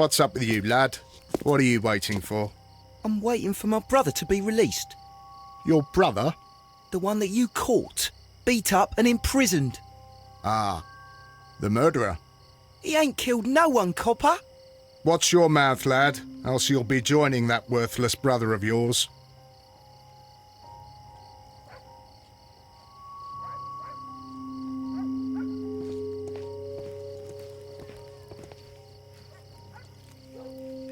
What's up with you, lad? What are you waiting for? I'm waiting for my brother to be released. Your brother? The one that you caught, beat up and imprisoned. Ah, the murderer. He ain't killed no one, copper. Watch your mouth, lad, else you'll be joining that worthless brother of yours.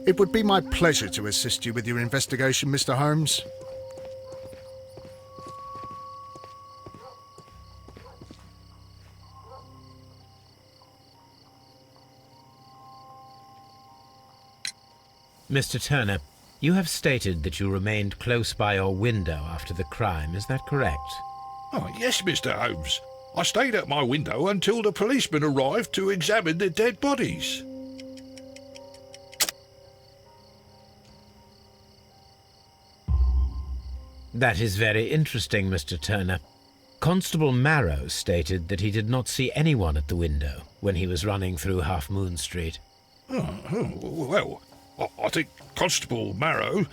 It would be my pleasure to assist you with your investigation, Mr. Holmes. Mr. Turner, you have stated that you remained close by your window after the crime, is that correct? Oh, yes, Mr. Holmes. I stayed at my window until the policeman arrived to examine the dead bodies. That is very interesting, Mr. Turner. Constable Marrow stated that he did not see anyone at the window when he was running through Half Moon Street. Well, I think Constable Marrow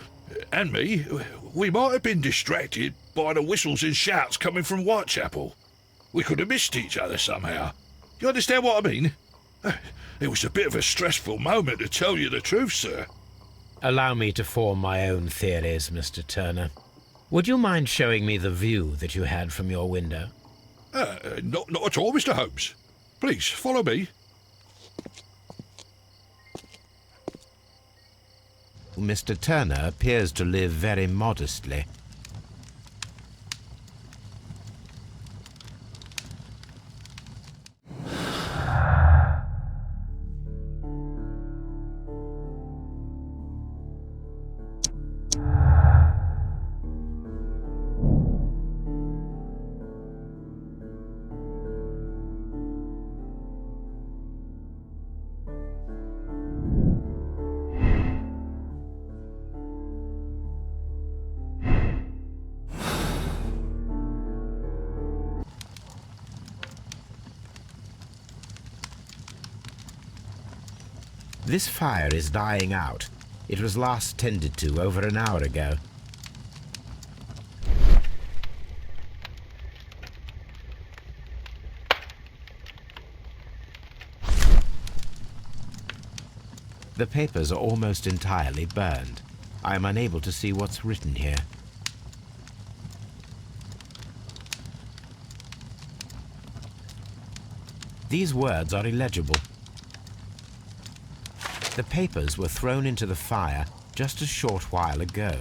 and me, we might have been distracted by the whistles and shouts coming from Whitechapel. We could have missed each other somehow. You understand what I mean? It was a bit of a stressful moment, to tell you the truth, sir. Allow me to form my own theories, Mr. Turner. Would you mind showing me the view that you had from your window? Not at all, Mr. Holmes. Please, follow me. Mr. Turner appears to live very modestly. This fire is dying out. It was last tended to over an hour ago. The papers are almost entirely burned. I am unable to see what's written here. These words are illegible. The papers were thrown into the fire just a short while ago.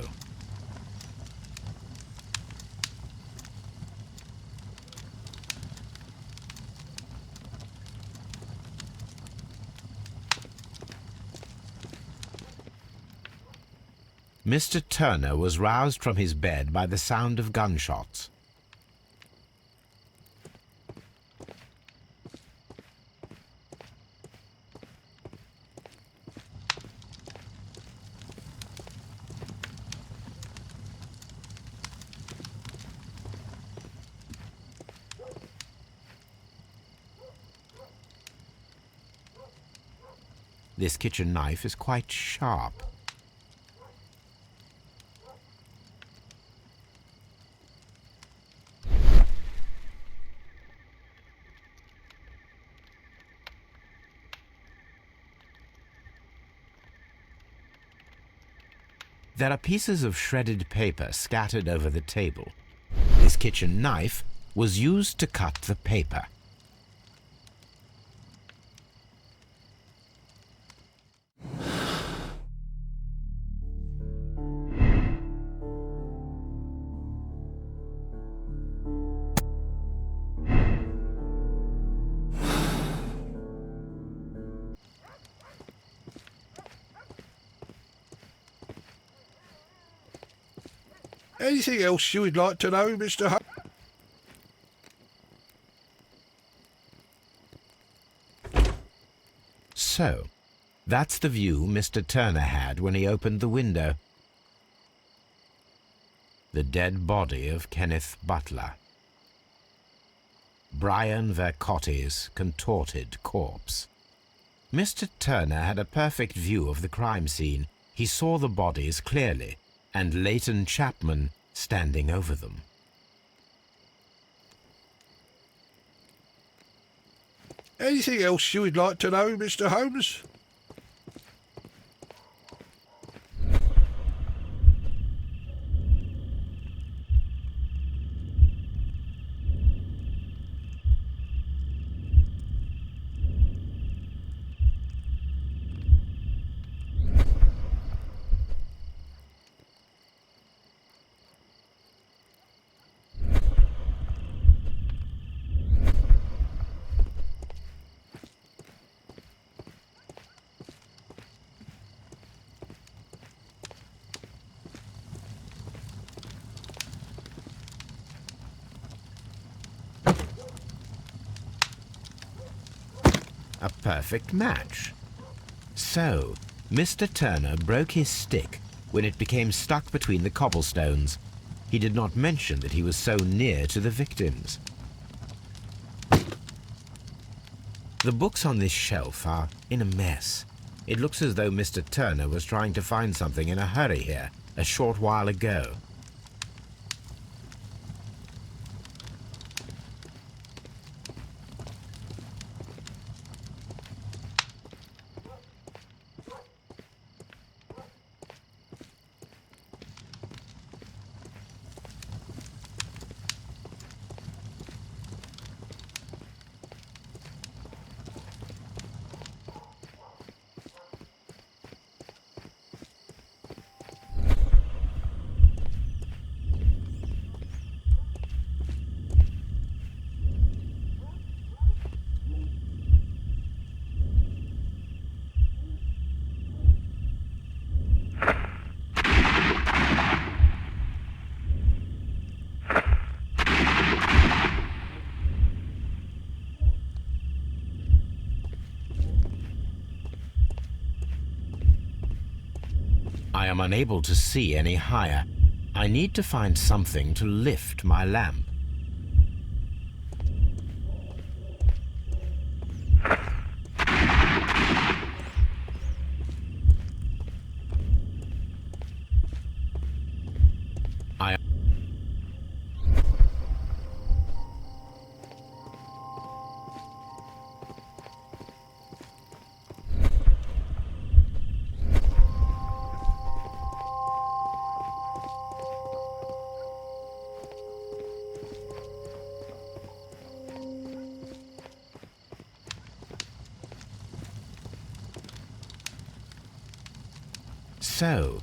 Mr. Turner was roused from his bed by the sound of gunshots. This kitchen knife is quite sharp. There are pieces of shredded paper scattered over the table. This kitchen knife was used to cut the paper. Anything else you would like to know, Mr. Holmes? So, that's the view Mr. Turner had when he opened the window. The dead body of Kenneth Butler. Brian Vercotti's contorted corpse. Mr. Turner had a perfect view of the crime scene. He saw the bodies clearly, and Leighton Chapman standing over them. Anything else you would like to know, Mr. Holmes? A perfect match. So, Mr. Turner broke his stick when it became stuck between the cobblestones. He did not mention that he was so near to the victims. The books on this shelf are in a mess. It looks as though Mr. Turner was trying to find something in a hurry here a short while ago. I am unable to see any higher. I need to find something to lift my lamp. So,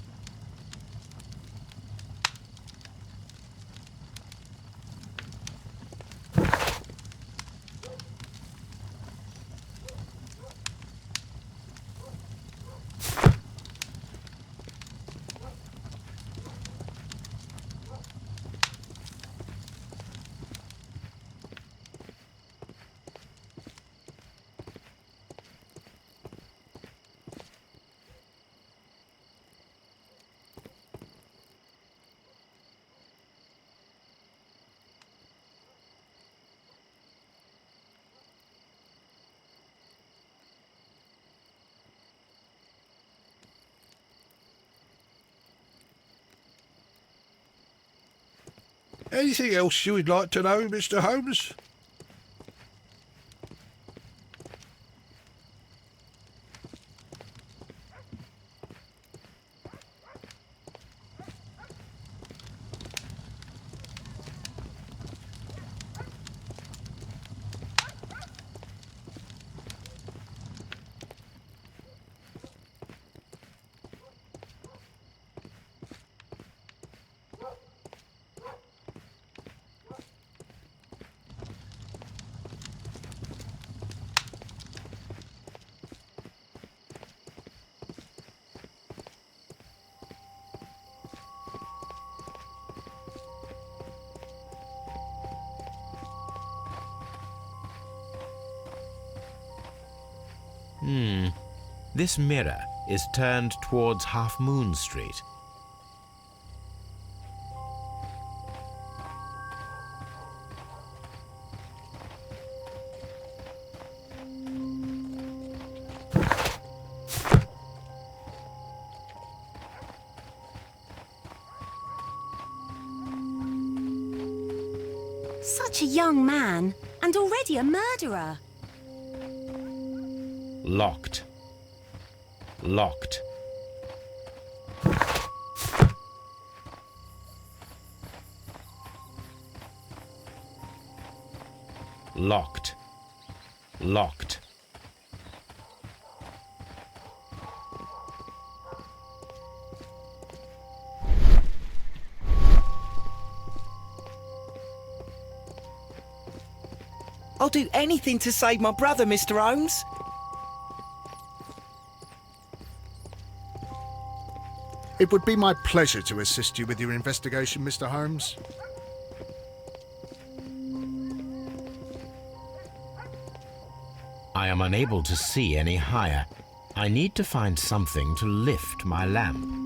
Anything else you would like to know, Mr. Holmes? this mirror is turned towards Half Moon Street. Such a young man, and already a murderer. Locked. Locked. Locked. Locked. I'll do anything to save my brother, Mr. Holmes. It would be my pleasure to assist you with your investigation, Mr. Holmes. I am unable to see any higher. I need to find something to lift my lamp.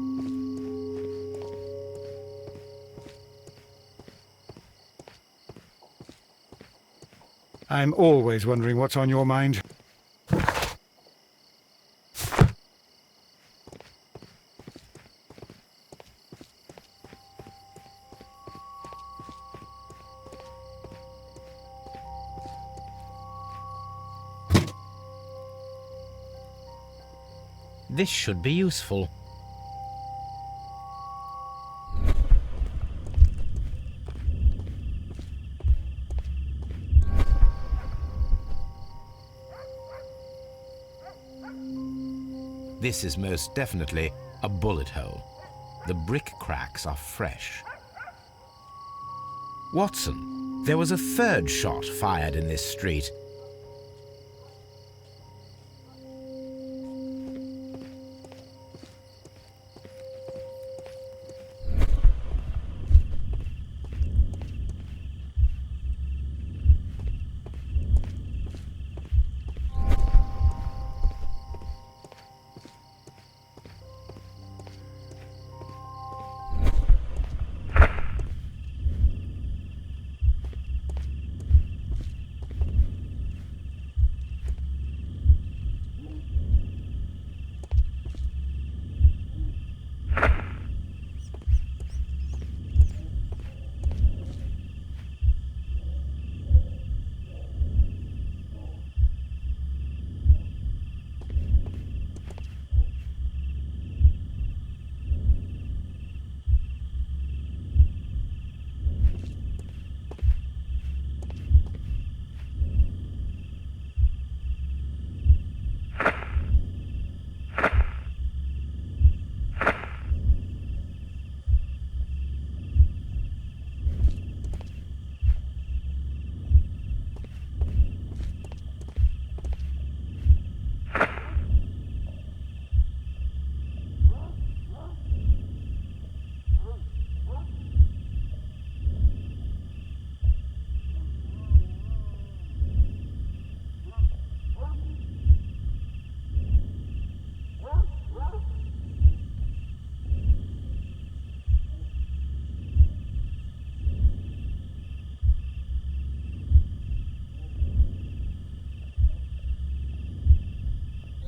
I'm always wondering what's on your mind. This should be useful. This is most definitely a bullet hole. The brick cracks are fresh. Watson, there was a third shot fired in this street.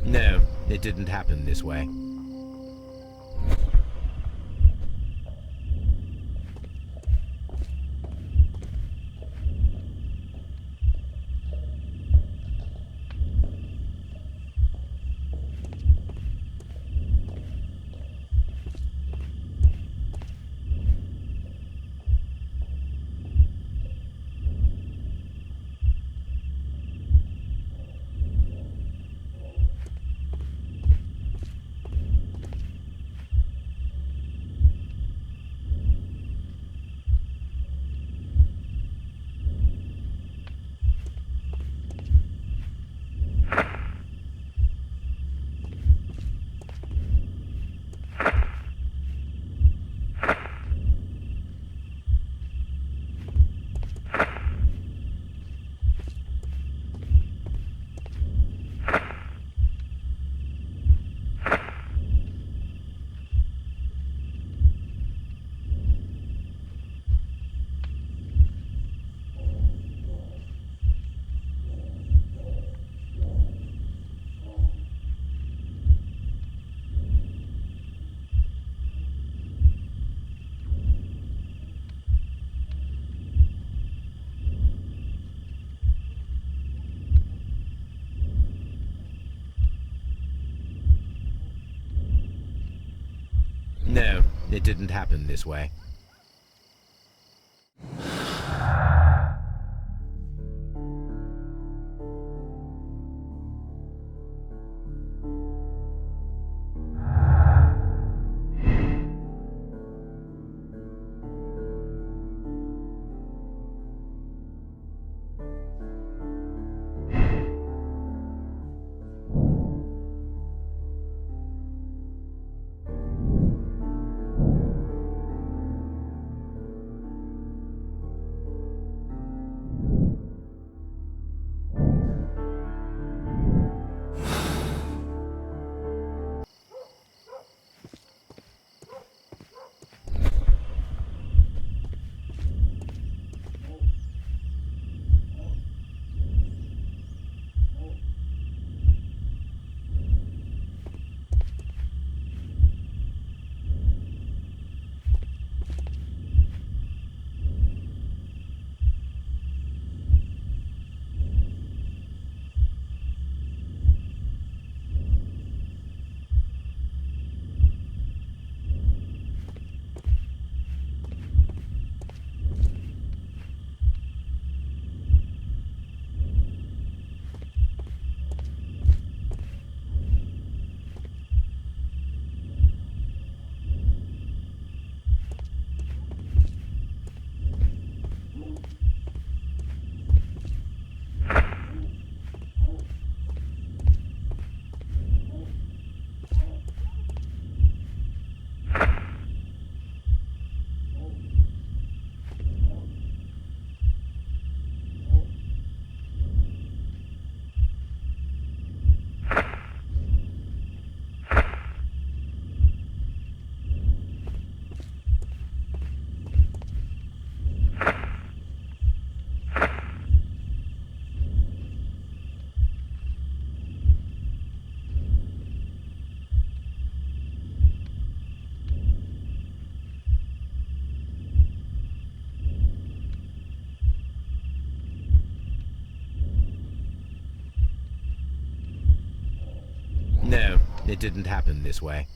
No, it didn't happen this way. it didn't happen this way. No, it didn't happen this way.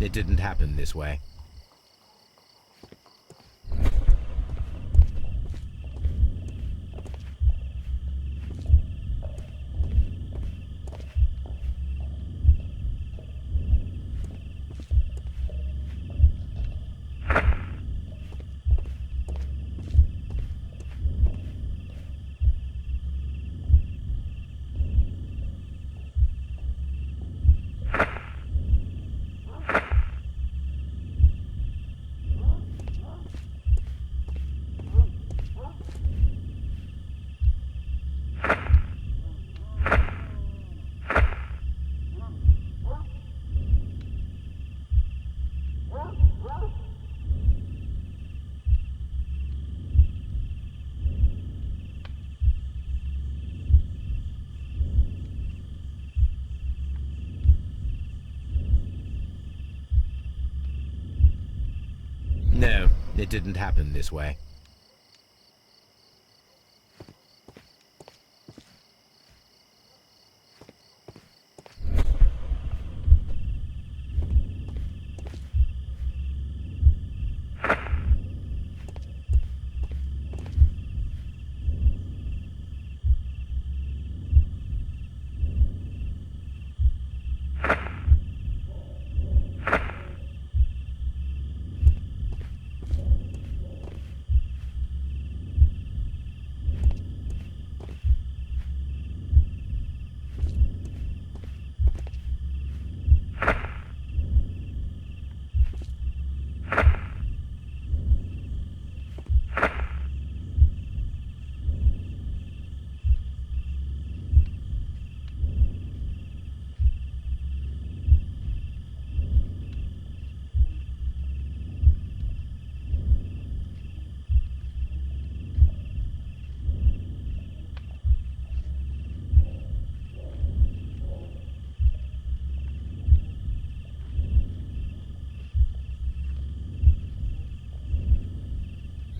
it didn't happen this way. No, it didn't happen this way.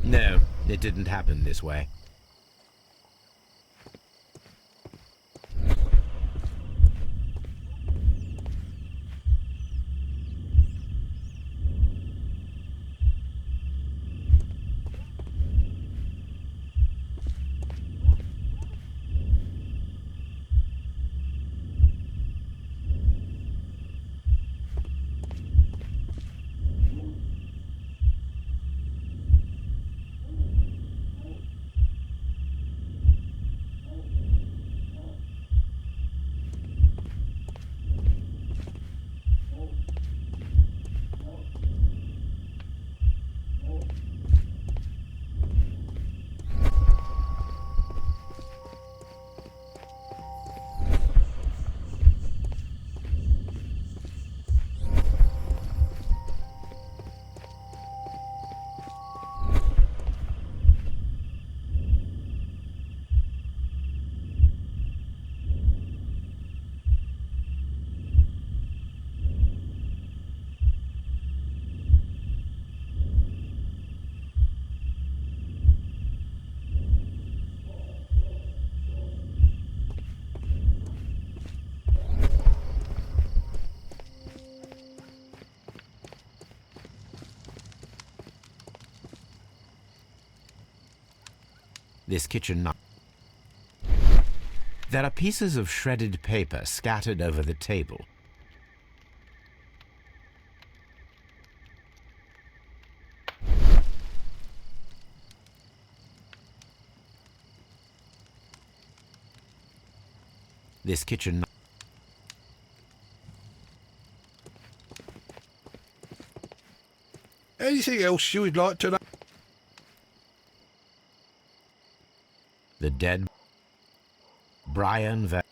No, it didn't happen this way. This kitchen knife. There are pieces of shredded paper scattered over the table. This kitchen knife. Anything else you would like to know? The dead Brian Van.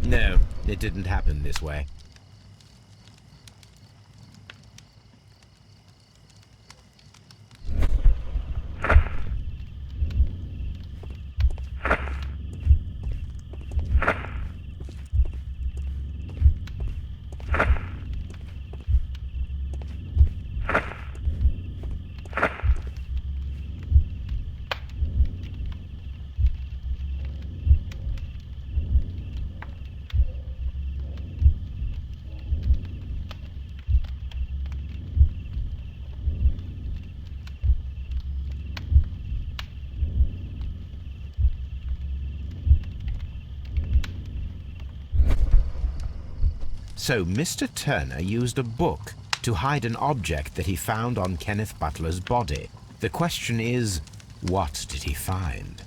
No, it didn't happen this way. So Mr. Turner used a book to hide an object that he found on Kenneth Butler's body. The question is, what did he find?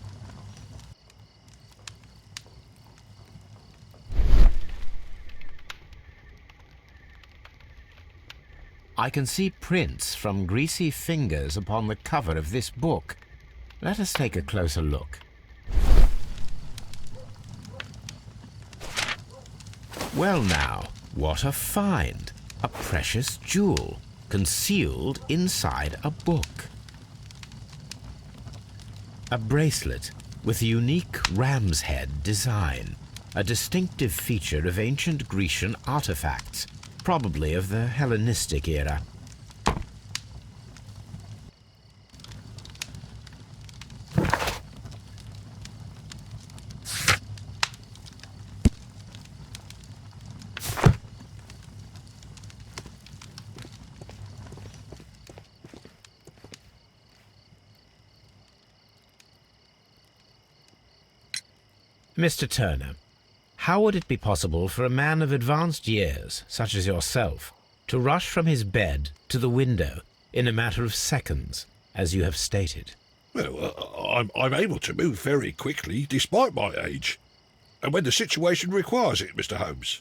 I can see prints from greasy fingers upon the cover of this book. Let us take a closer look. Well now, what a find! A precious jewel, concealed inside a book. A bracelet with a unique ram's head design, a distinctive feature of ancient Grecian artifacts, probably of the Hellenistic era. Mr. Turner, how would it be possible for a man of advanced years, such as yourself, to rush from his bed to the window in a matter of seconds, as you have stated? Well, I'm able to move very quickly, despite my age. And when the situation requires it, Mr. Holmes.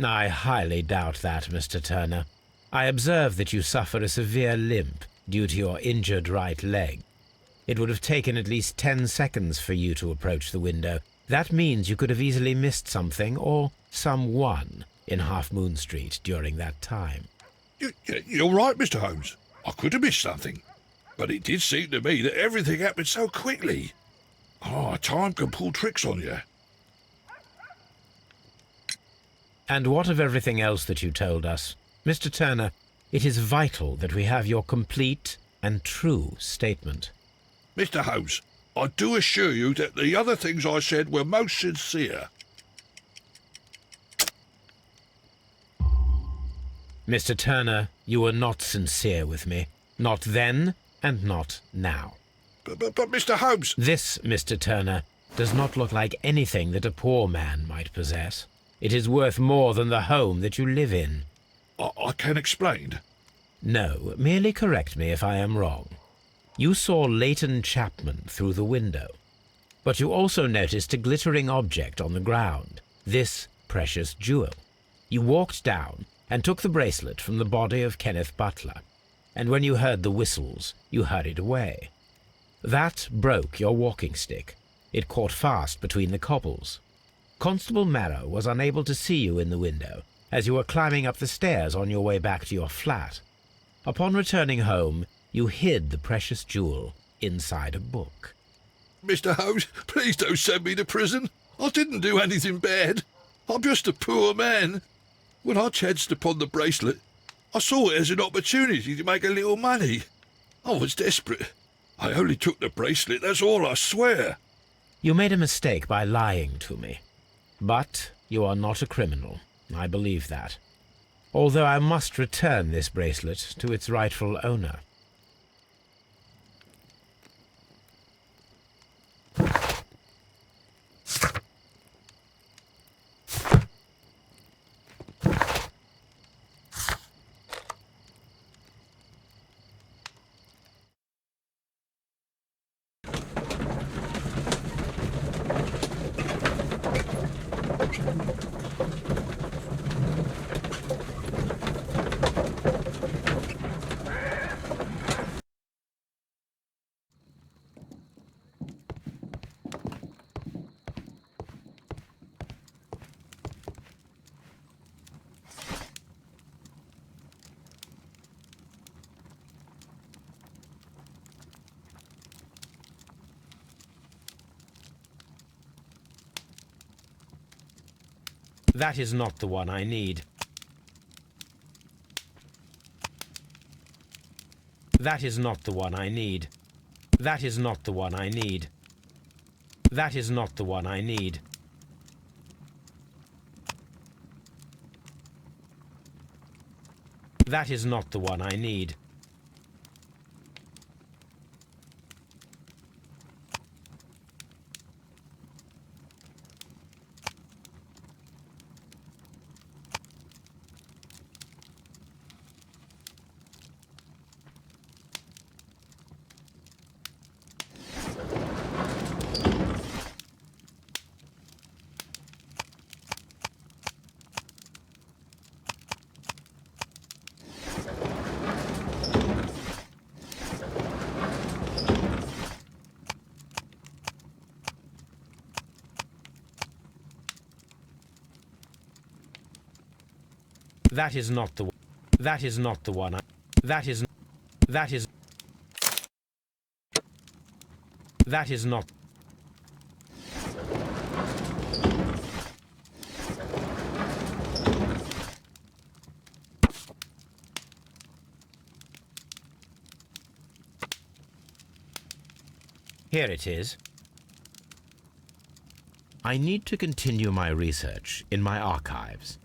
I highly doubt that, Mr. Turner. I observe that you suffer a severe limp due to your injured right leg. It would have taken at least 10 seconds for you to approach the window. That means you could have easily missed something or someone in Half Moon Street during that time. You're right, Mr. Holmes. I could have missed something. But it did seem to me that everything happened so quickly. Time can pull tricks on you. And what of everything else that you told us? Mr. Turner, it is vital that we have your complete and true statement. Mr. Holmes, I do assure you that the other things I said were most sincere. Mr. Turner, you were not sincere with me. Not then and not now. But Mr. Holmes... This, Mr. Turner, does not look like anything that a poor man might possess. It is worth more than the home that you live in. I can explain. No, merely correct me if I am wrong. You saw Leighton Chapman through the window, but you also noticed a glittering object on the ground, this precious jewel. You walked down and took the bracelet from the body of Kenneth Butler, and when you heard the whistles, you hurried away. That broke your walking stick. It caught fast between the cobbles. Constable Marrow was unable to see you in the window, as you were climbing up the stairs on your way back to your flat. Upon returning home, you hid the precious jewel inside a book. Mr. Holmes, please don't send me to prison. I didn't do anything bad. I'm just a poor man. When I chanced upon the bracelet, I saw it as an opportunity to make a little money. I was desperate. I only took the bracelet, that's all, I swear. You made a mistake by lying to me. But you are not a criminal. I believe that. Although I must return this bracelet to its rightful owner. That is not the one I need. That is not the one I need. That is not the one I need. That is not the one I need. That is not the one I need. That is not the. That is not the one. That is. That is. That is not. Here it is. I need to continue my research in my archives.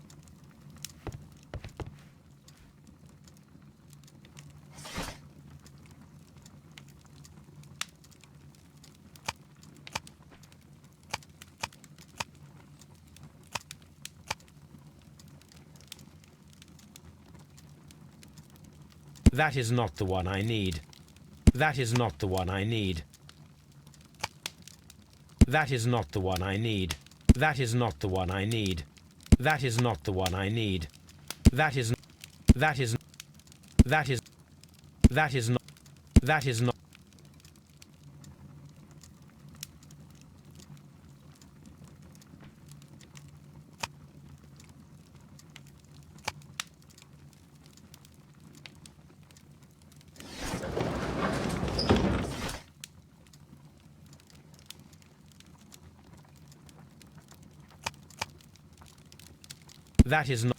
That is not the one I need. That is not the one I need. That is not the one I need. That is not the one I need. That is not the one I need. That is. That is. That is. That is not. That is not. That is not.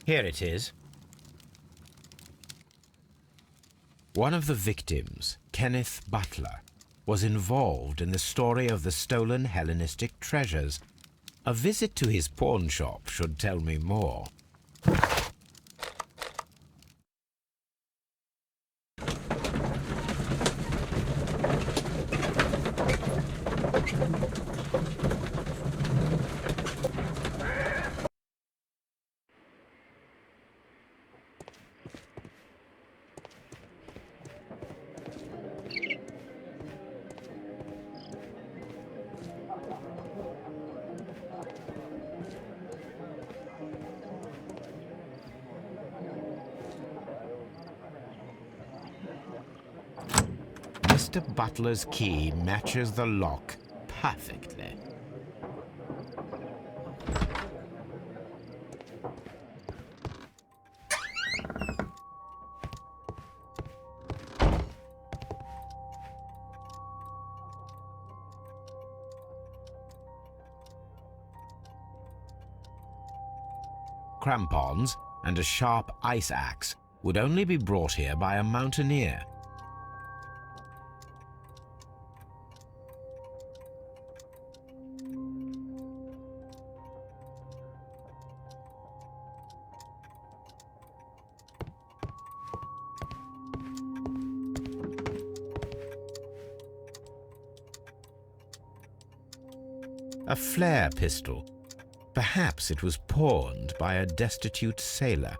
Here it is. One of the victims, Kenneth Butler, was involved in the story of the stolen Hellenistic treasures. A visit to his pawn shop should tell me more. Mr. Butler's key matches the lock perfectly. Crampons and a sharp ice axe would only be brought here by a mountaineer. A flare pistol. Perhaps it was pawned by a destitute sailor.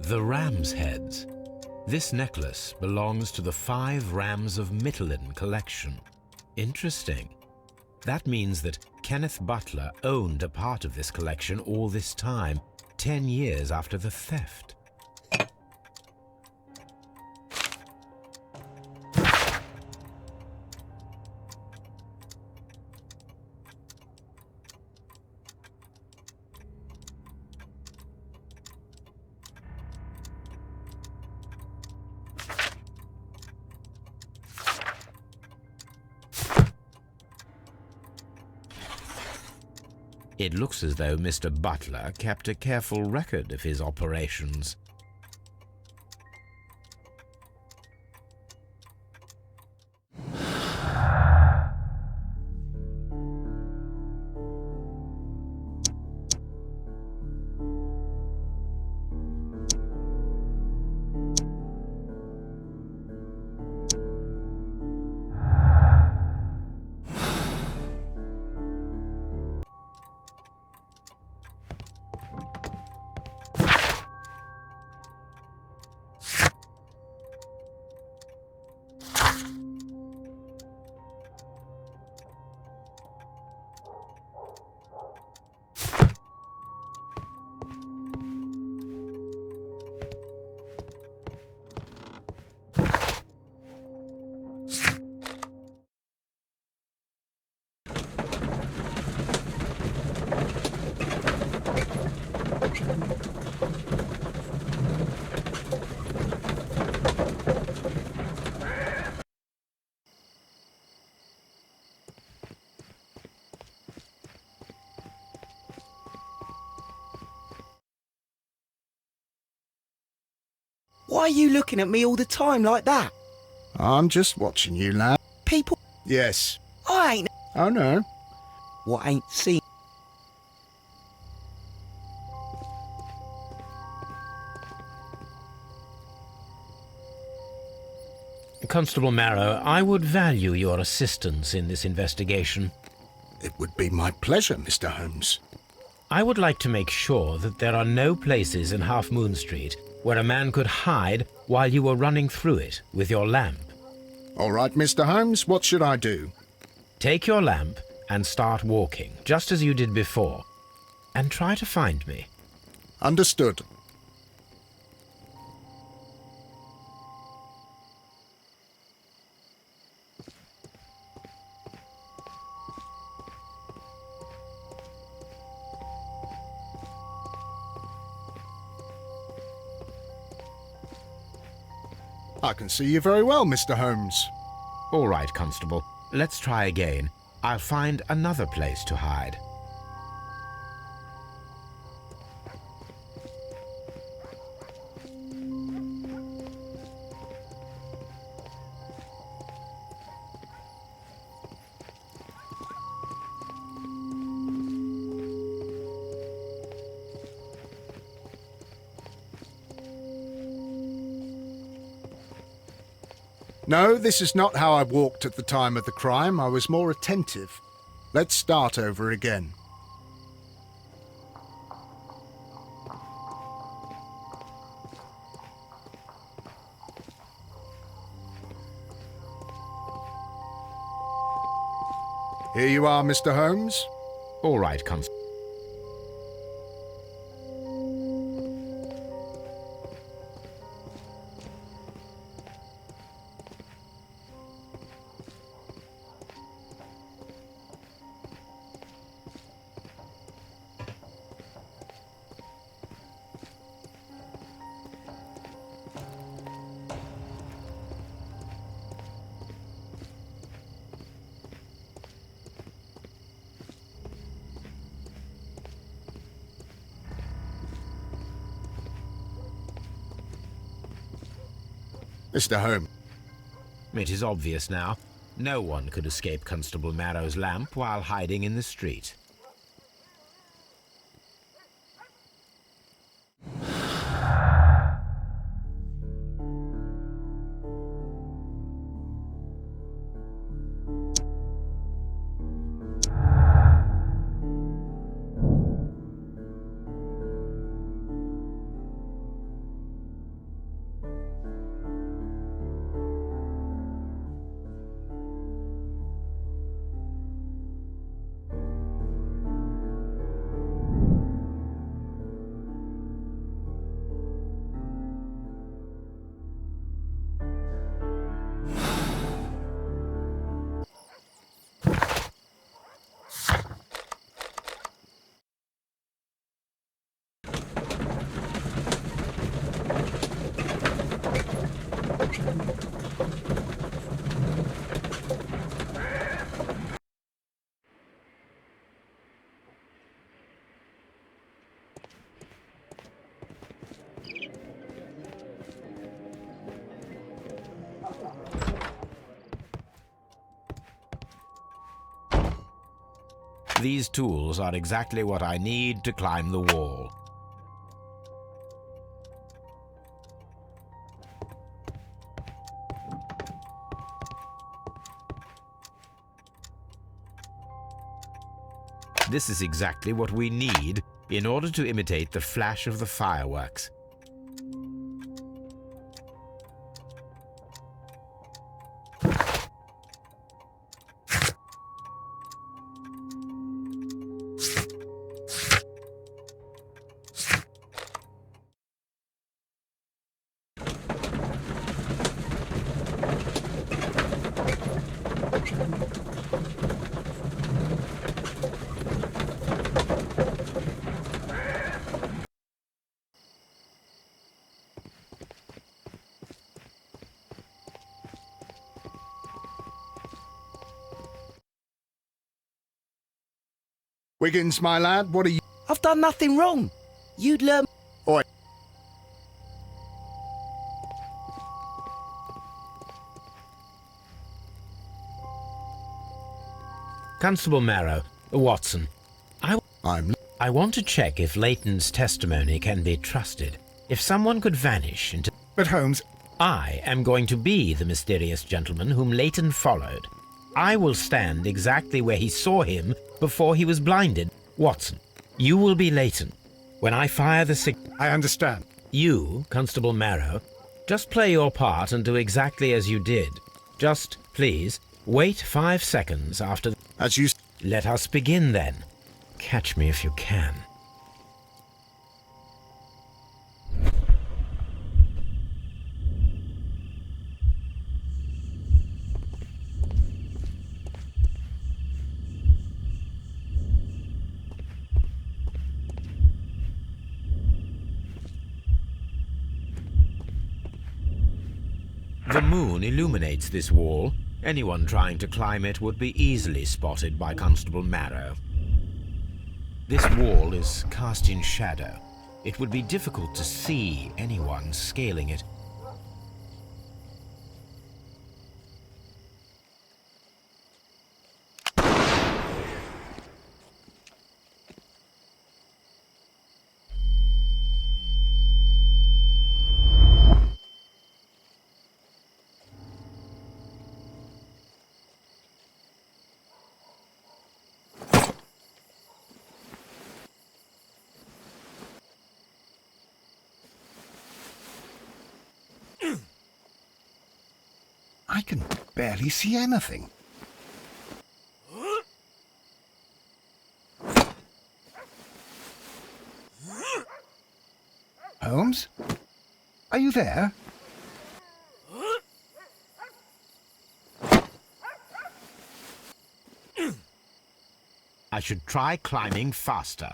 The ram's heads. This necklace belongs to the 5 Rams of Mittelin collection. Interesting. That means that Kenneth Butler owned a part of this collection all this time, 10 years after the theft. It looks as though Mr. Butler kept a careful record of his operations. Why are you looking at me all the time like that? I'm just watching you, lad. People, Yes. I ain't... Oh, no. What ain't seen? Constable Marrow, I would value your assistance in this investigation. It would be my pleasure, Mr. Holmes. I would like to make sure that there are no places in Half Moon Street where a man could hide while you were running through it with your lamp. All right, Mr. Holmes, what should I do? Take your lamp and start walking, just as you did before, and try to find me. Understood. I can see you very well, Mr. Holmes. All right, Constable. Let's try again. I'll find another place to hide. No, this is not how I walked at the time of the crime. I was more attentive. Let's start over again. Here you are, Mr. Holmes. All right, Constable. Mr. Holmes. It is obvious now. No one could escape Constable Marrow's lamp while hiding in the street. These tools are exactly what I need to climb the wall. This is exactly what we need in order to imitate the flash of the fireworks. Wiggins, my lad, what are you... I've done nothing wrong. You'd learn. Oi. Constable Marrow, Watson, I want to check if Leighton's testimony can be trusted. If someone could vanish into... But Holmes, I am going to be the mysterious gentleman whom Leighton followed. I will stand exactly where he saw him before he was blinded. Watson, you will be Leighton. When I fire the signal... I understand. You, Constable Marrow, just play your part and do exactly as you did. Just, please, wait 5 seconds after... As you... Let us begin then. Catch me if you can. The moon illuminates this wall. Anyone trying to climb it would be easily spotted by Constable Marrow. This wall is cast in shadow. It would be difficult to see anyone scaling it. I can barely see anything. Holmes? Are you there? I should try climbing faster.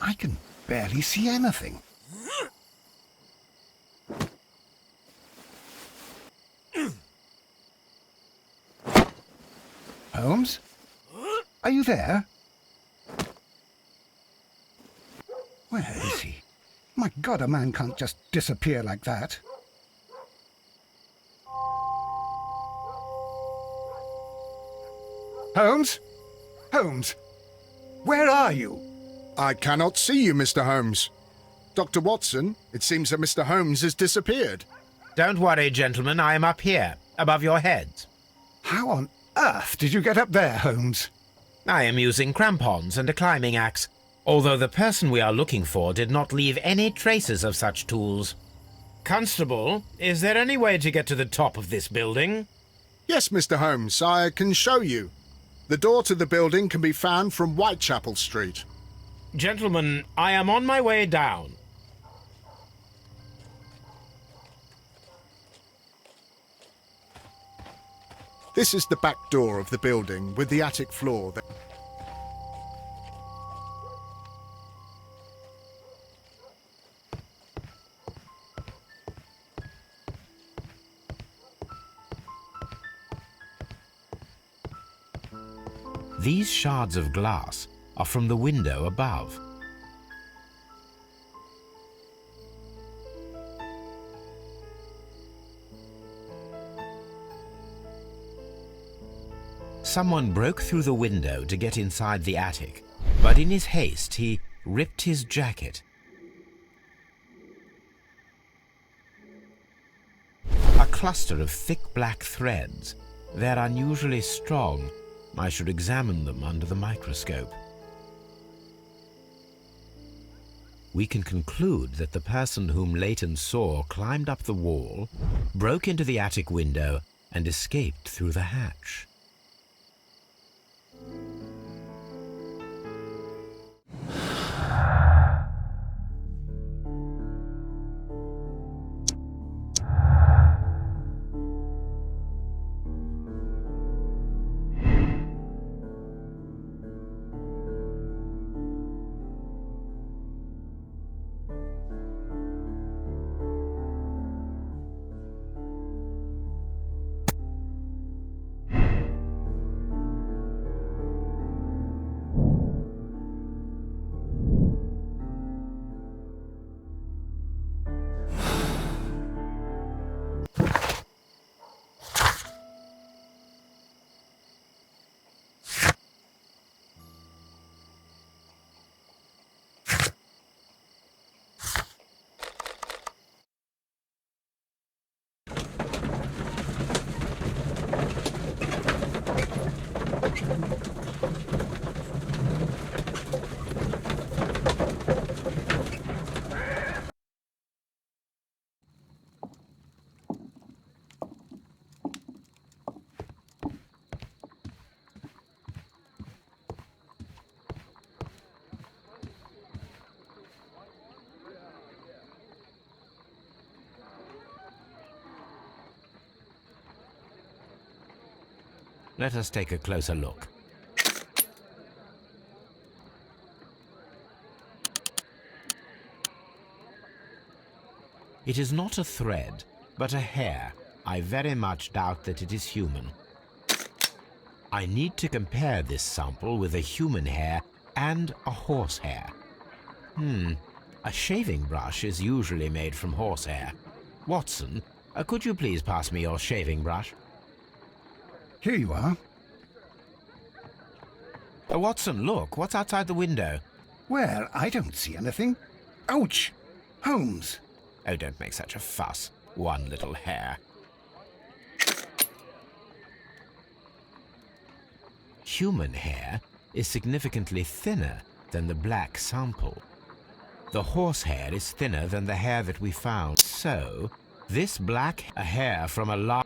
I can barely see anything. Holmes? Are you there? Where is he? My God, a man can't just disappear like that. Holmes? Holmes? Where are you? I cannot see you, Mr. Holmes. Dr. Watson, it seems that Mr. Holmes has disappeared. Don't worry, gentlemen, I am up here, above your heads. How on earth did you get up there, Holmes? I am using crampons and a climbing axe, although the person we are looking for did not leave any traces of such tools. Constable, is there any way to get to the top of this building? Yes, Mr. Holmes, I can show you. The door to the building can be found from Whitechapel Street. Gentlemen, I am on my way down. This is the back door of the building with the attic floor. These shards of glass are from the window above. Someone broke through the window to get inside the attic, but in his haste he ripped his jacket. A cluster of thick black threads. They're unusually strong. I should examine them under the microscope. We can conclude that the person whom Leighton saw climbed up the wall, broke into the attic window, and escaped through the hatch. Let us take a closer look. It is not a thread, but a hair. I very much doubt that it is human. I need to compare this sample with a human hair and a horse hair. A shaving brush is usually made from horsehair. Watson, could you please pass me your shaving brush? Here you are. Watson, look, what's outside the window? Well, I don't see anything. Ouch! Holmes! Oh, don't make such a fuss. One little hair. Human hair is significantly thinner than the black sample. The horse hair is thinner than the hair that we found. So, this black hair from a large...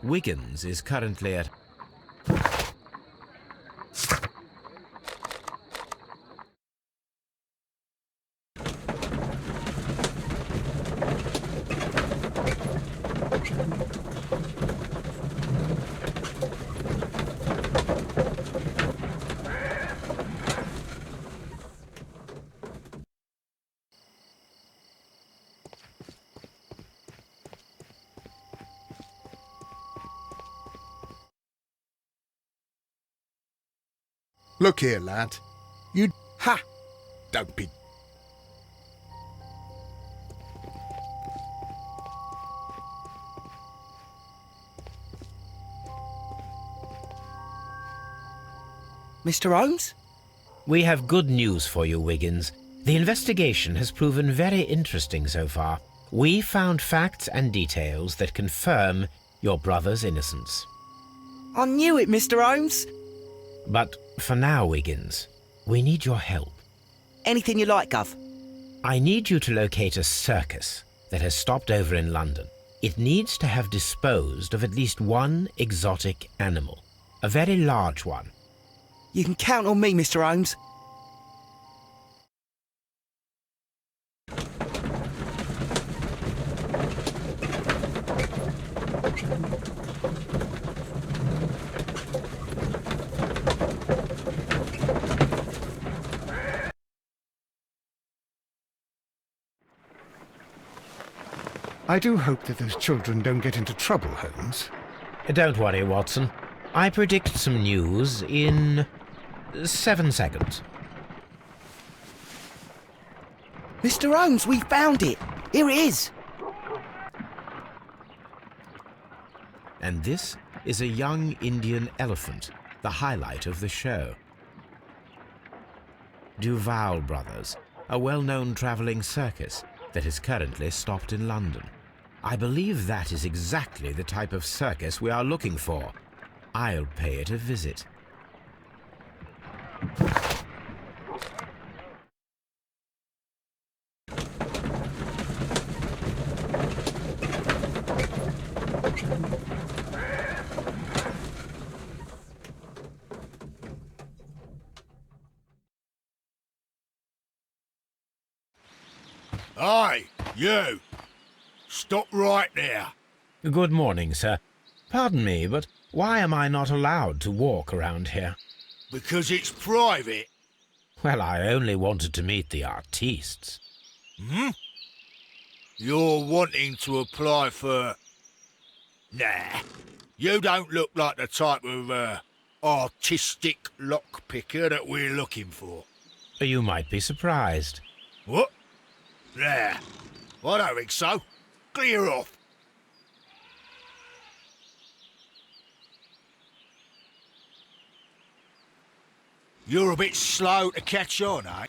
Wiggins is currently at... Look here, lad. You... Ha! Don't be... Mr. Holmes? We have good news for you, Wiggins. The investigation has proven very interesting so far. We found facts and details that confirm your brother's innocence. I knew it, Mr. Holmes. But for now, Wiggins, we need your help. Anything you like, Gov. I need you to locate a circus that has stopped over in London. It needs to have disposed of at least one exotic animal, a very large one. You can count on me, Mr. Holmes. I do hope that those children don't get into trouble, Holmes. Don't worry, Watson. I predict some news in 7 seconds. Mr. Holmes, we found it. Here it is. And this is a young Indian elephant, the highlight of the show. Duval Brothers, a well-known travelling circus that is currently stopped in London. I believe that is exactly the type of circus we are looking for. I'll pay it a visit. Aye, you! Stop right there. Good morning, sir. Pardon me, but why am I not allowed to walk around here? Because it's private. Well, I only wanted to meet the artistes. You're wanting to apply for... Nah, you don't look like the type of, artistic lockpicker that we're looking for. You might be surprised. What? Nah, I don't think so. Clear off. You're a bit slow to catch on, eh?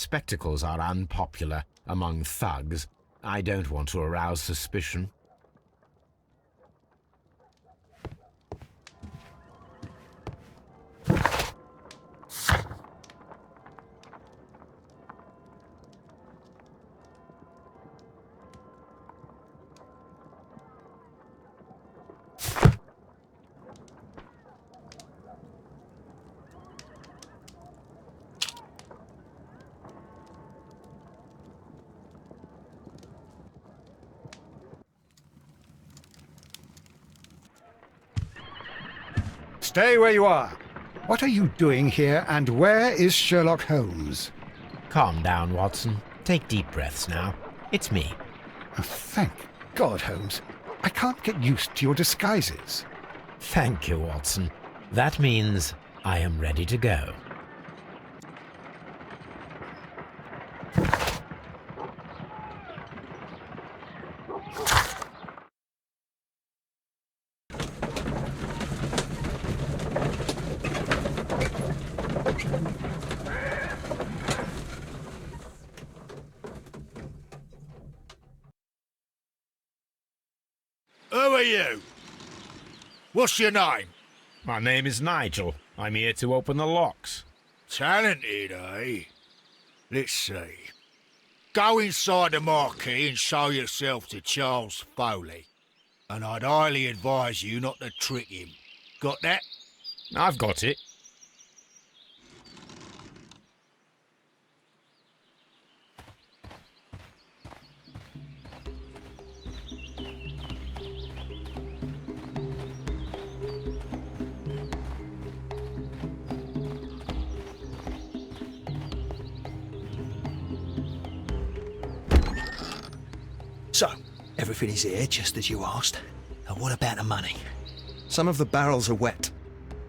spectacles are unpopular among thugs, I don't want to arouse suspicion. Stay where you are. What are you doing here, and where is Sherlock Holmes? Calm down, Watson. Take deep breaths now. It's me. Oh, thank God, Holmes. I can't get used to your disguises. Thank you, Watson. That means I am ready to go. Who are you? What's your name? My name is Nigel. I'm here to open the locks. Talented, eh? Let's see. Go inside the marquee and show yourself to Charles Foley. And I'd highly advise you not to trick him. Got that? I've got it. So, everything is here, just as you asked. And what about the money? Some of the barrels are wet.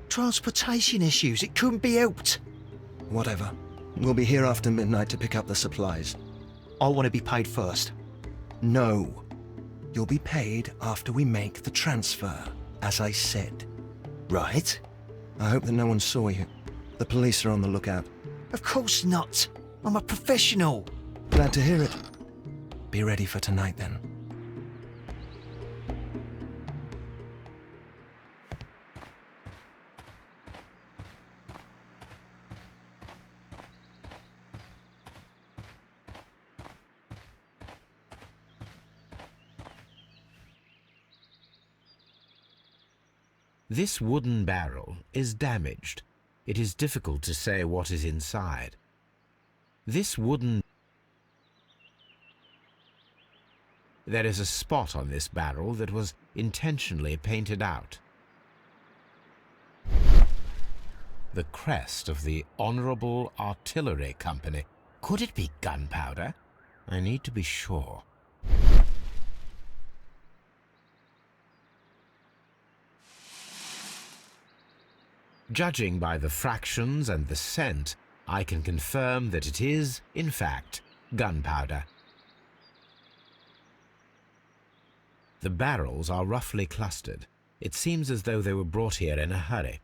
Transportation issues, it couldn't be helped. Whatever. We'll be here after midnight to pick up the supplies. I want to be paid first. No. You'll be paid after we make the transfer, as I said. Right? I hope that no one saw you. The police are on the lookout. Of course not. I'm a professional. Glad to hear it. Be ready for tonight, then. This wooden barrel is damaged. It is difficult to say what is inside. There is a spot on this barrel that was intentionally painted out. The crest of the Honourable Artillery Company. Could it be gunpowder? I need to be sure. Judging by the fractions and the scent, I can confirm that it is, in fact, gunpowder. The barrels are roughly clustered. It seems as though they were brought here in a hurry.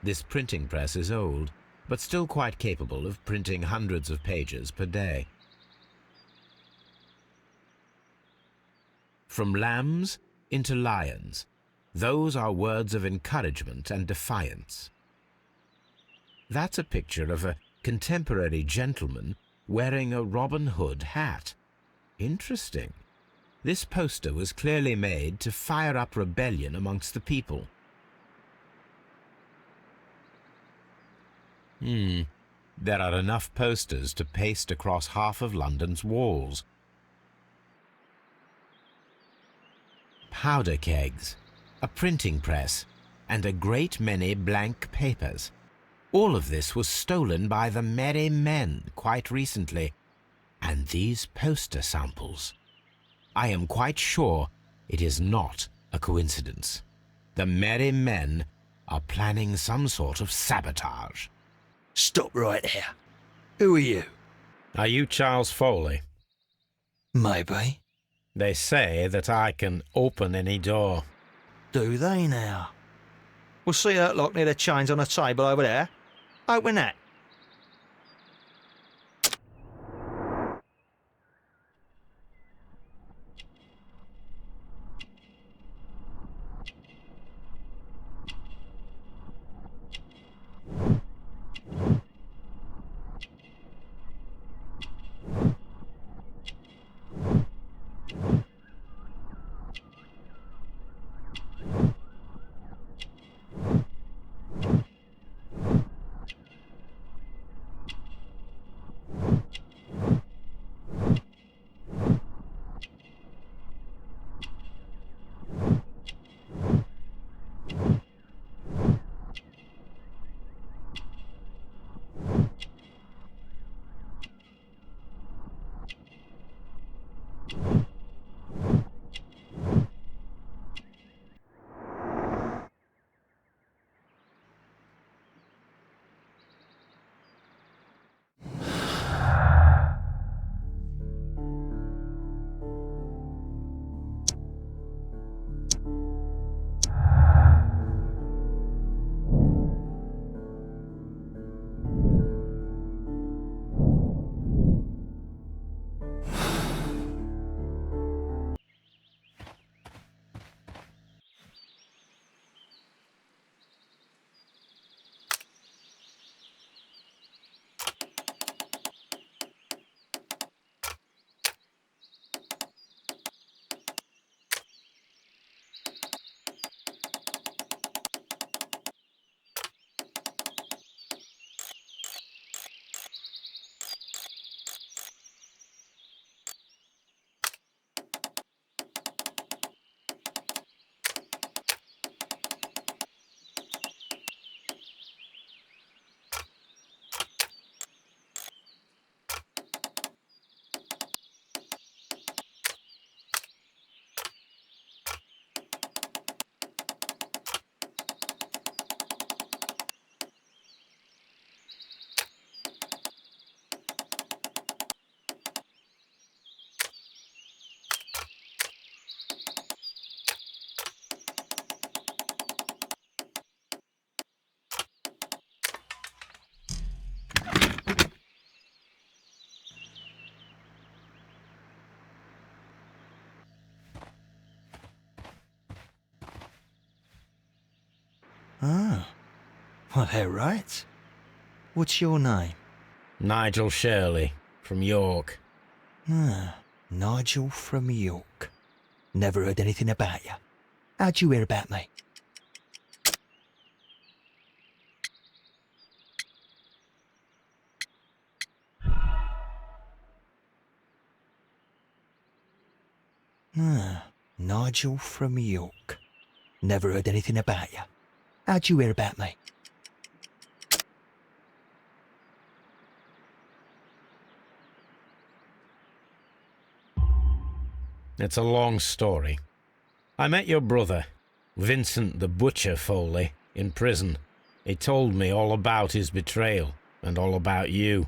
This printing press is old, but still quite capable of printing hundreds of pages per day. From lambs into lions, those are words of encouragement and defiance. That's a picture of a contemporary gentleman wearing a Robin Hood hat. Interesting. This poster was clearly made to fire up rebellion amongst the people. There are enough posters to paste across half of London's walls. Powder kegs, a printing press, and a great many blank papers. All of this was stolen by the merry men quite recently. And these poster samples. I am quite sure it is not a coincidence. The merry men are planning some sort of sabotage. Stop right there. Who are you? Are you Charles Foley? Maybe. They say that I can open any door. Do they now? We'll see that lock near the chains on the table over there. Open that. Ah, well, they're right. What's your name? Nigel Shirley, from York. Ah, Nigel from York. Never heard anything about you. How'd you hear about me? Ah, Nigel from York. Never heard anything about you. How'd you hear about me? It's a long story. I met your brother, Vincent the Butcher Foley, in prison. He told me all about his betrayal and all about you.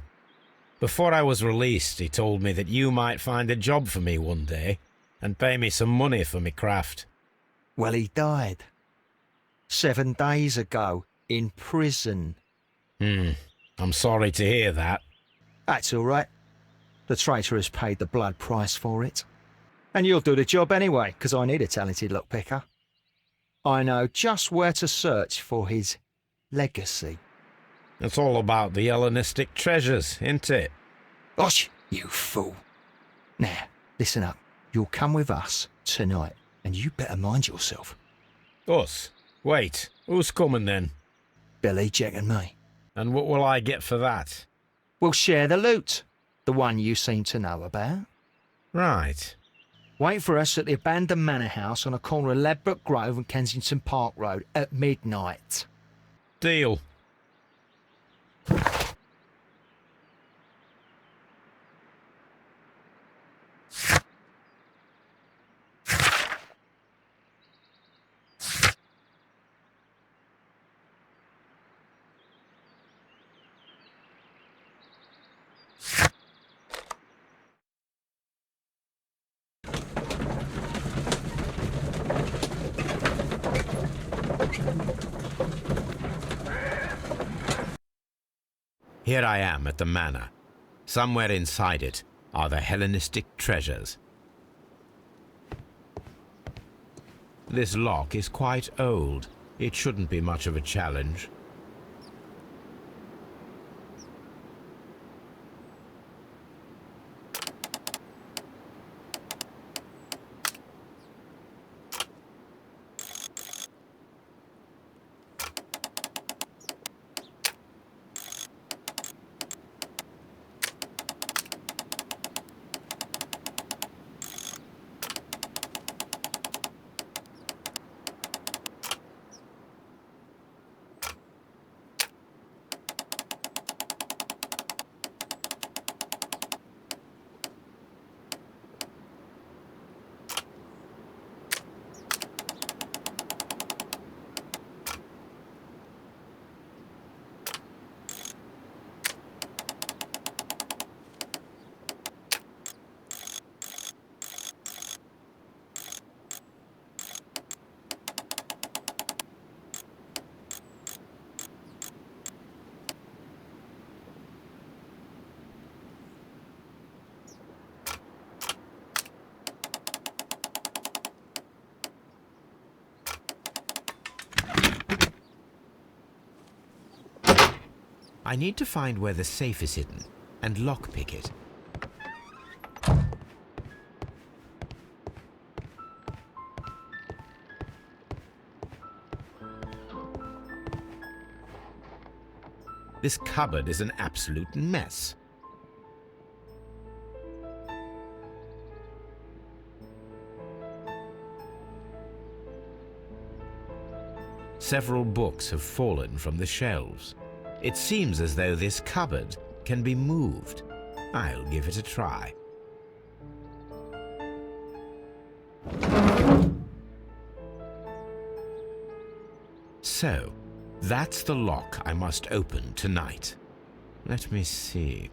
Before I was released, he told me that you might find a job for me one day and pay me some money for me craft. Well, he died. 7 days ago, in prison. I'm sorry to hear that. That's all right. The traitor has paid the blood price for it. And you'll do the job anyway, because I need a talented lockpicker. I know just where to search for his legacy. It's all about the Hellenistic treasures, isn't it? Osh, you fool. Now, listen up. You'll come with us tonight, and you better mind yourself. Us? Wait, who's coming then? Billy, Jack and me. And what will I get for that? We'll share the loot. The one you seem to know about. Right. Wait for us at the abandoned manor house on the corner of Ladbroke Grove and Kensington Park Road at midnight. Deal. Here I am at the manor. Somewhere inside it are the Hellenistic treasures. This lock is quite old. It shouldn't be much of a challenge. I need to find where the safe is hidden and lockpick it. This cupboard is an absolute mess. Several books have fallen from the shelves. It seems as though this cupboard can be moved. I'll give it a try. So, that's the lock I must open tonight. Let me see.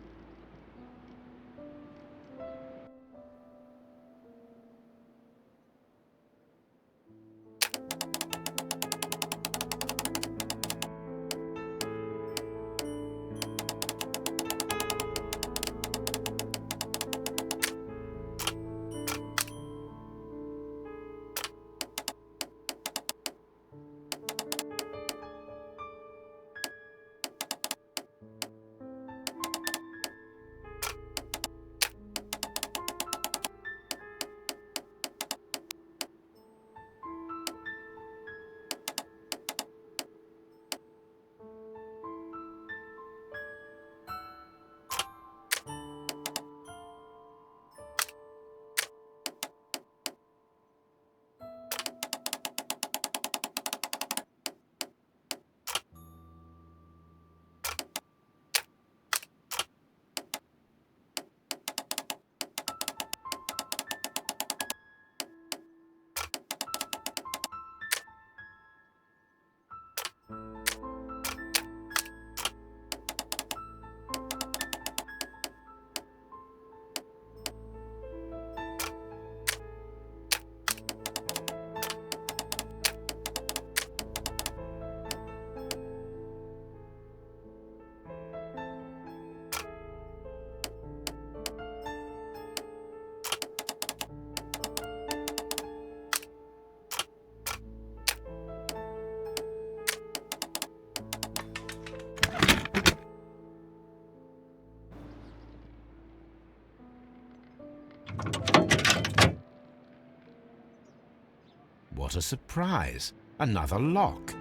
What a surprise! Another lock.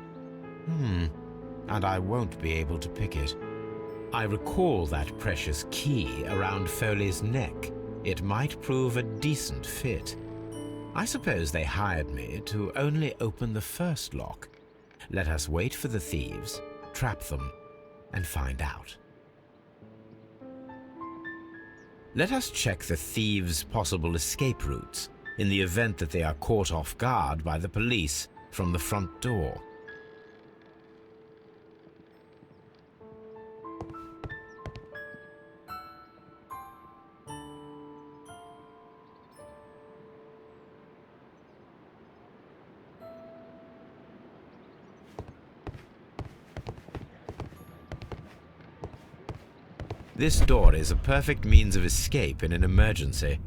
And I won't be able to pick it. I recall that precious key around Foley's neck. It might prove a decent fit. I suppose they hired me to only open the first lock. Let us wait for the thieves, trap them, and find out. Let us check the thieves' possible escape routes in the event that they are caught off guard by the police from the front door. This door is a perfect means of escape in an emergency.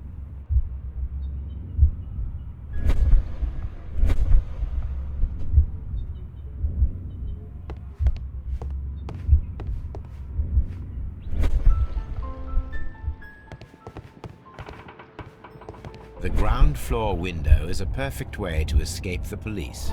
The ground floor window is a perfect way to escape the police.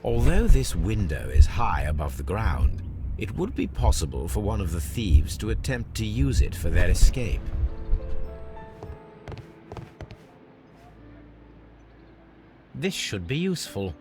Although this window is high above the ground, it would be possible for one of the thieves to attempt to use it for their escape. This should be useful.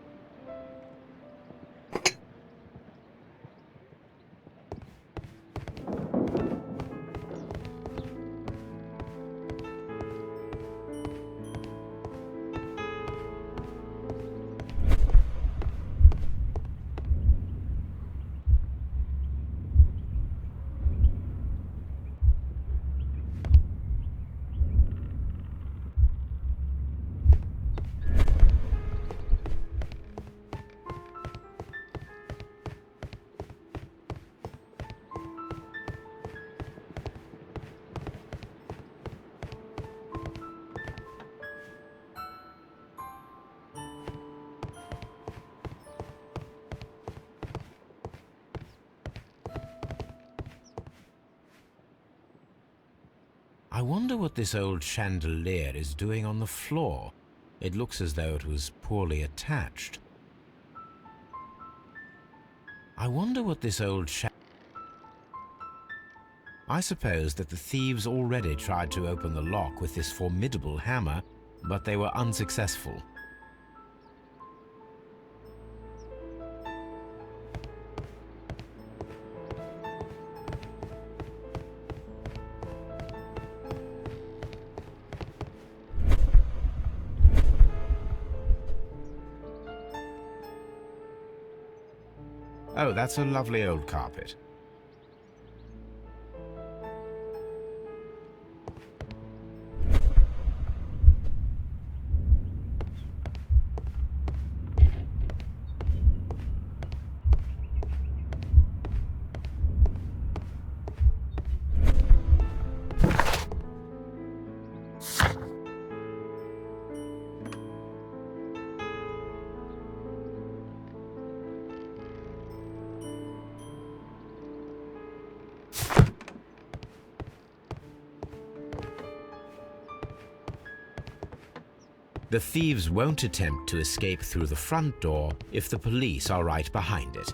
I wonder what this old chandelier is doing on the floor. It looks as though it was poorly attached. I wonder what this old I suppose that the thieves already tried to open the lock with this formidable hammer, but they were unsuccessful. Oh, that's a lovely old carpet. The thieves won't attempt to escape through the front door if the police are right behind it.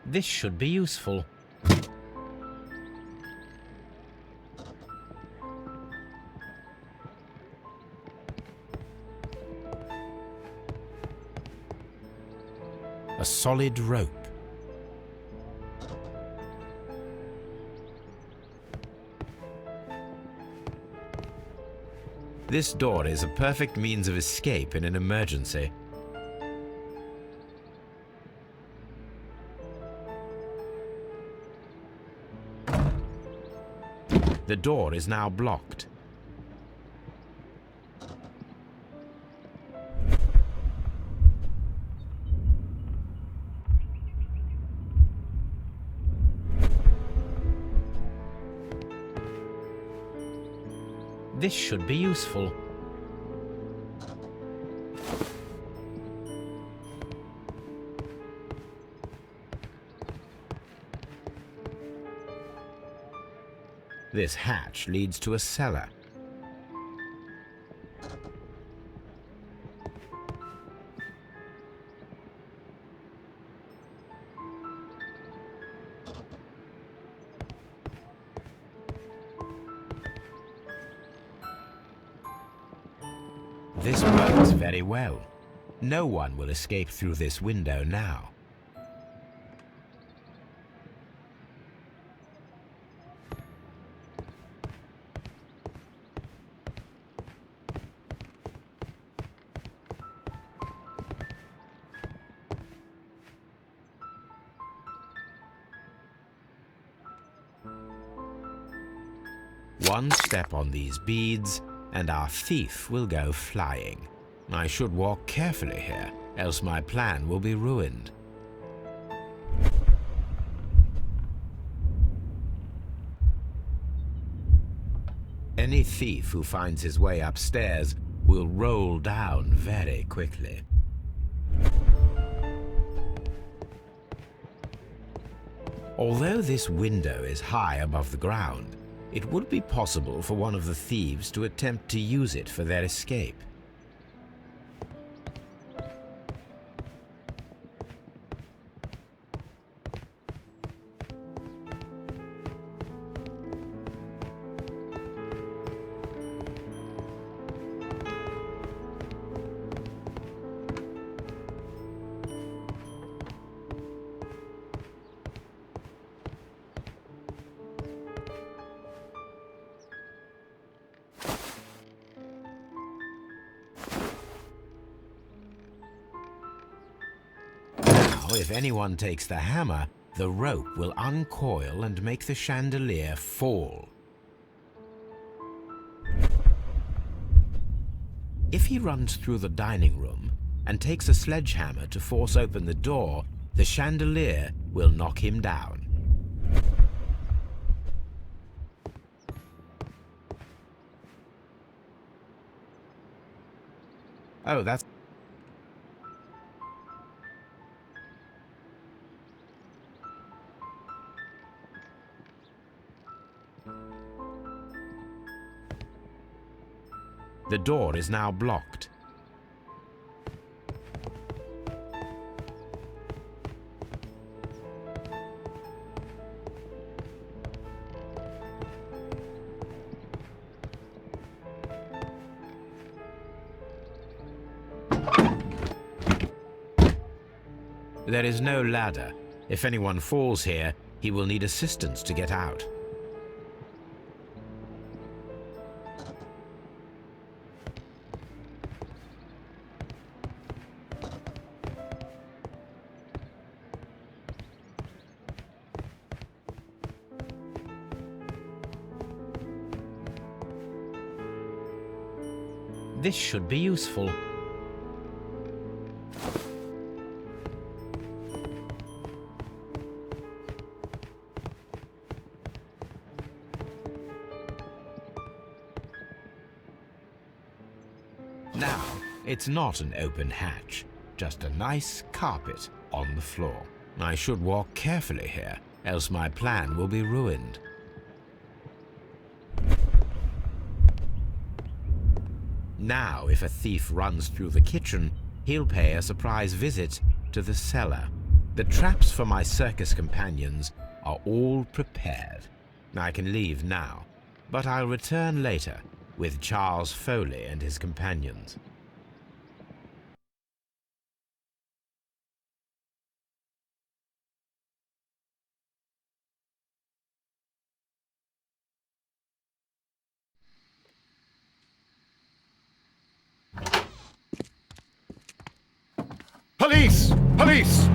This should be useful. A solid rope. This door is a perfect means of escape in an emergency. The door is now blocked. This should be useful. This hatch leads to a cellar. This works very well. No one will escape through this window now. One step on these beads, and our thief will go flying. I should walk carefully here, else my plan will be ruined. Any thief who finds his way upstairs will roll down very quickly. Although this window is high above the ground, it would be possible for one of the thieves to attempt to use it for their escape. If anyone takes the hammer, the rope will uncoil and make the chandelier fall. If he runs through the dining room and takes a sledgehammer to force open the door, the chandelier will knock him down. Oh, that's... The door is now blocked. There is no ladder. If anyone falls here, he will need assistance to get out. This should be useful. Now, it's not an open hatch, just a nice carpet on the floor. I should walk carefully here, else my plan will be ruined. Now, if a thief runs through the kitchen, he'll pay a surprise visit to the cellar. The traps for my circus companions are all prepared. I can leave now, but I'll return later with Charles Foley and his companions. Police! Police!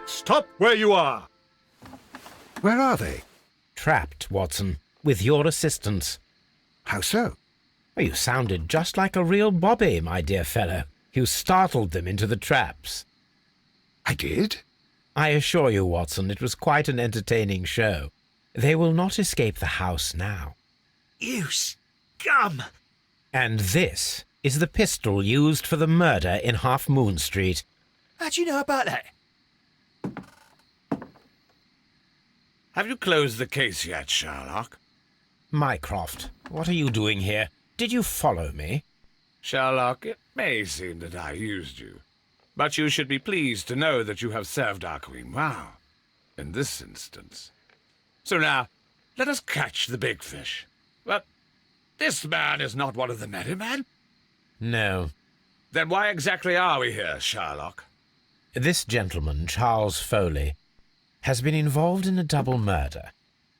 Stop where you are! Where are they? Trapped, Watson, with your assistance. How so? You sounded just like a real bobby, my dear fellow. You startled them into the traps. I did? I assure you, Watson, it was quite an entertaining show. They will not escape the house now. You scum! And this is the pistol used for the murder in Half Moon Street. How do you know about that? Have you closed the case yet, Sherlock? Mycroft, what are you doing here? Did you follow me? Sherlock, it may seem that I used you, But you should be pleased to know that you have served our queen well, in this instance. So now, let us catch the big fish. But this man is not one of the merry men. No. Then why exactly are we here, Sherlock? This gentleman, Charles Foley, has been involved in a double murder,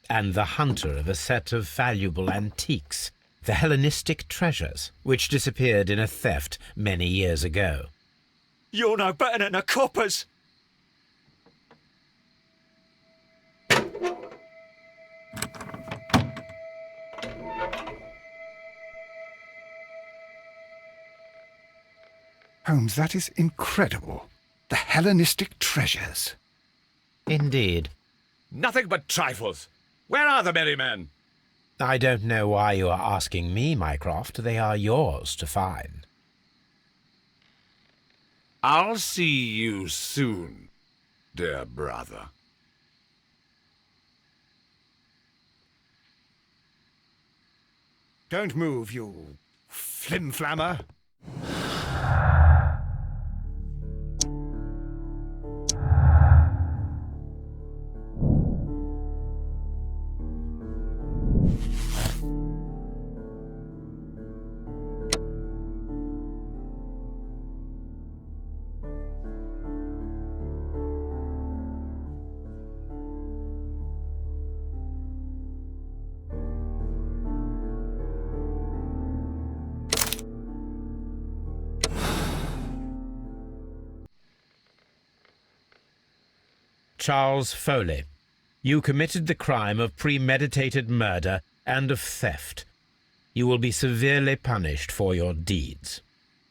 and the hunter of a set of valuable antiques, the Hellenistic treasures, which disappeared in a theft many years ago. You're no better than the coppers. Holmes, that is incredible. The Hellenistic treasures. Indeed. Nothing but trifles. Where are the merry men? I don't know why you are asking me, Mycroft. They are yours to find. I'll see you soon, dear brother. Don't move, you flim-flammer. Charles Foley, you committed the crime of premeditated murder and of theft. You will be severely punished for your deeds.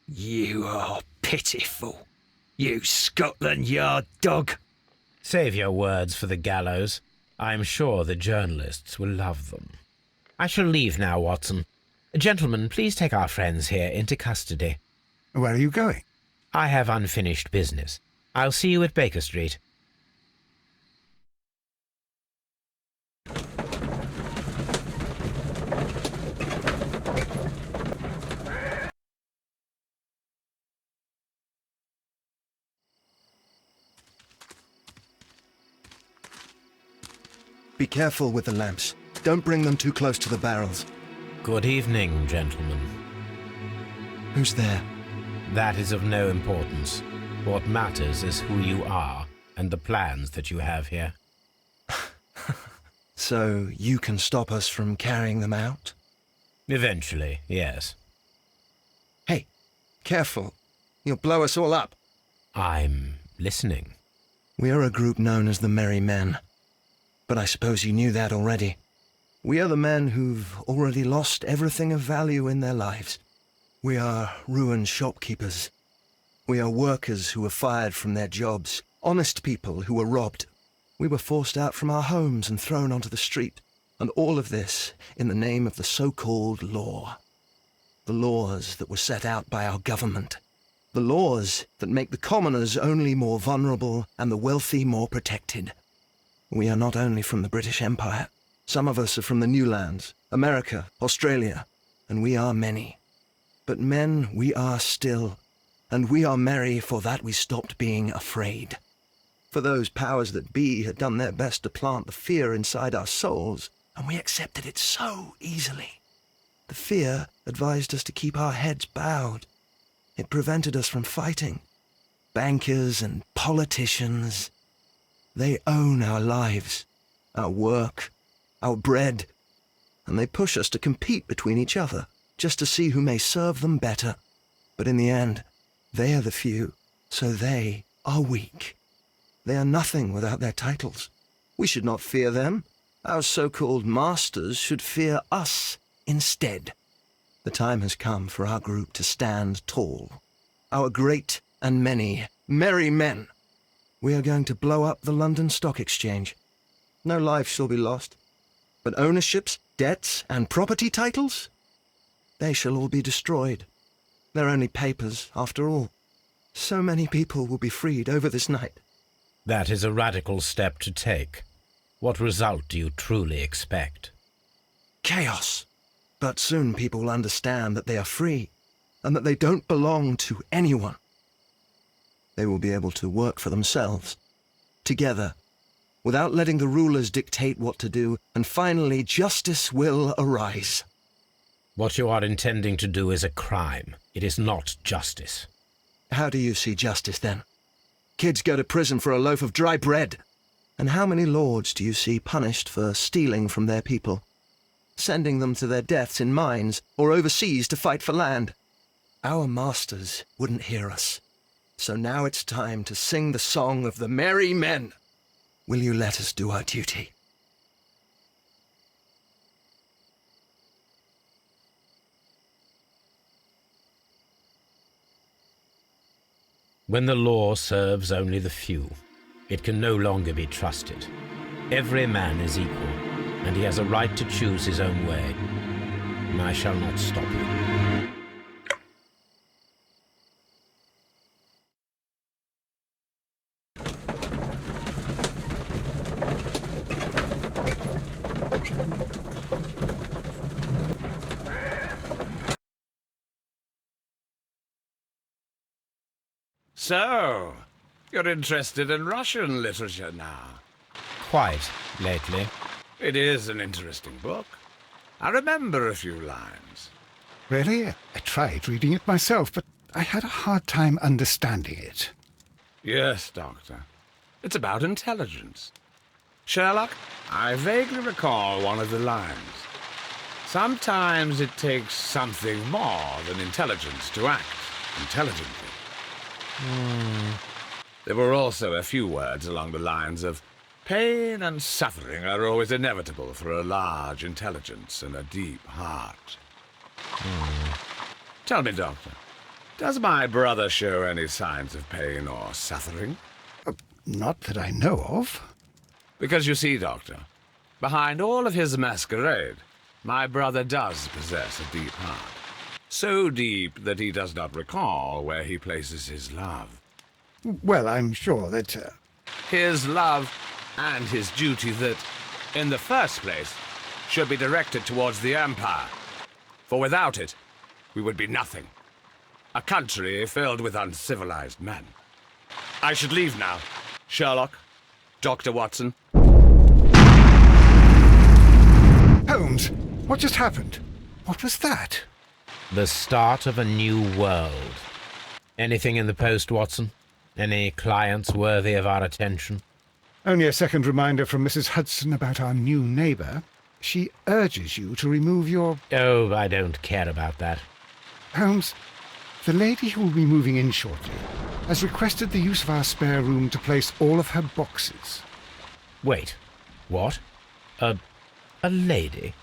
You are pitiful, you Scotland Yard dog. Save your words for the gallows. I am sure the journalists will love them. I shall leave now, Watson. Gentlemen, please take our friends here into custody. Where are you going? I have unfinished business. I'll see you at Baker Street. Be careful with the lamps. Don't bring them too close to the barrels. Good evening, gentlemen. Who's there? That is of no importance. What matters is who you are and the plans that you have here. So you can stop us from carrying them out? Eventually, yes. Hey, careful. You'll blow us all up. I'm listening. We are a group known as the Merry Men. But I suppose you knew that already. We are the men who've already lost everything of value in their lives. We are ruined shopkeepers. We are workers who were fired from their jobs, honest people who were robbed. We were forced out from our homes and thrown onto the street, and all of this in the name of the so-called law. The laws that were set out by our government. The laws that make the commoners only more vulnerable and the wealthy more protected. We are not only from the British Empire. Some of us are from the New Lands, America, Australia, and we are many. But men we are still, and we are merry for that we stopped being afraid. For those powers that be had done their best to plant the fear inside our souls, and we accepted it so easily. The fear advised us to keep our heads bowed. It prevented us from fighting. Bankers and politicians, they own our lives, our work, our bread, and they push us to compete between each other, just to see who may serve them better. But in the end, they are the few, so they are weak. They are nothing without their titles. We should not fear them. Our so-called masters should fear us instead. The time has come for our group to stand tall. Our great and many merry men. We are going to blow up the London Stock Exchange. No life shall be lost. But ownerships, debts, and property titles? They shall all be destroyed. They're only papers, after all. So many people will be freed over this night. That is a radical step to take. What result do you truly expect? Chaos. But soon people will understand that they are free, and that they don't belong to anyone. They will be able to work for themselves, together, without letting the rulers dictate what to do, and finally justice will arise. What you are intending to do is a crime. It is not justice. How do you see justice, then? Kids go to prison for a loaf of dry bread. And how many lords do you see punished for stealing from their people, sending them to their deaths in mines or overseas to fight for land? Our masters wouldn't hear us. So now it's time to sing the song of the merry men. Will you let us do our duty? When the law serves only the few, it can no longer be trusted. Every man is equal, and he has a right to choose his own way. And I shall not stop you. So, you're interested in Russian literature now? Quite, lately. It is an interesting book. I remember a few lines. Really? I tried reading it myself, but I had a hard time understanding it. Yes, Doctor. It's about intelligence. Sherlock, I vaguely recall one of the lines. Sometimes it takes something more than intelligence to act intelligently. There were also a few words along the lines of pain and suffering are always inevitable for a large intelligence and a deep heart. Tell me, Doctor, does my brother show any signs of pain or suffering? Not that I know of. Because you see, Doctor, behind all of his masquerade, my brother does possess a deep heart. So deep that he does not recall where he places his love. Well, I'm sure that... His love and his duty that, in the first place, should be directed towards the Empire. For without it, we would be nothing. A country filled with uncivilized men. I should leave now. Sherlock, Dr. Watson. Holmes, what just happened? What was that? The start of a new world. Anything in the post, Watson? Any clients worthy of our attention? Only a second reminder from Mrs. Hudson about our new neighbour. She urges you to remove your... Oh, I don't care about that. Holmes, the lady who will be moving in shortly has requested the use of our spare room to place all of her boxes. Wait, what? A lady?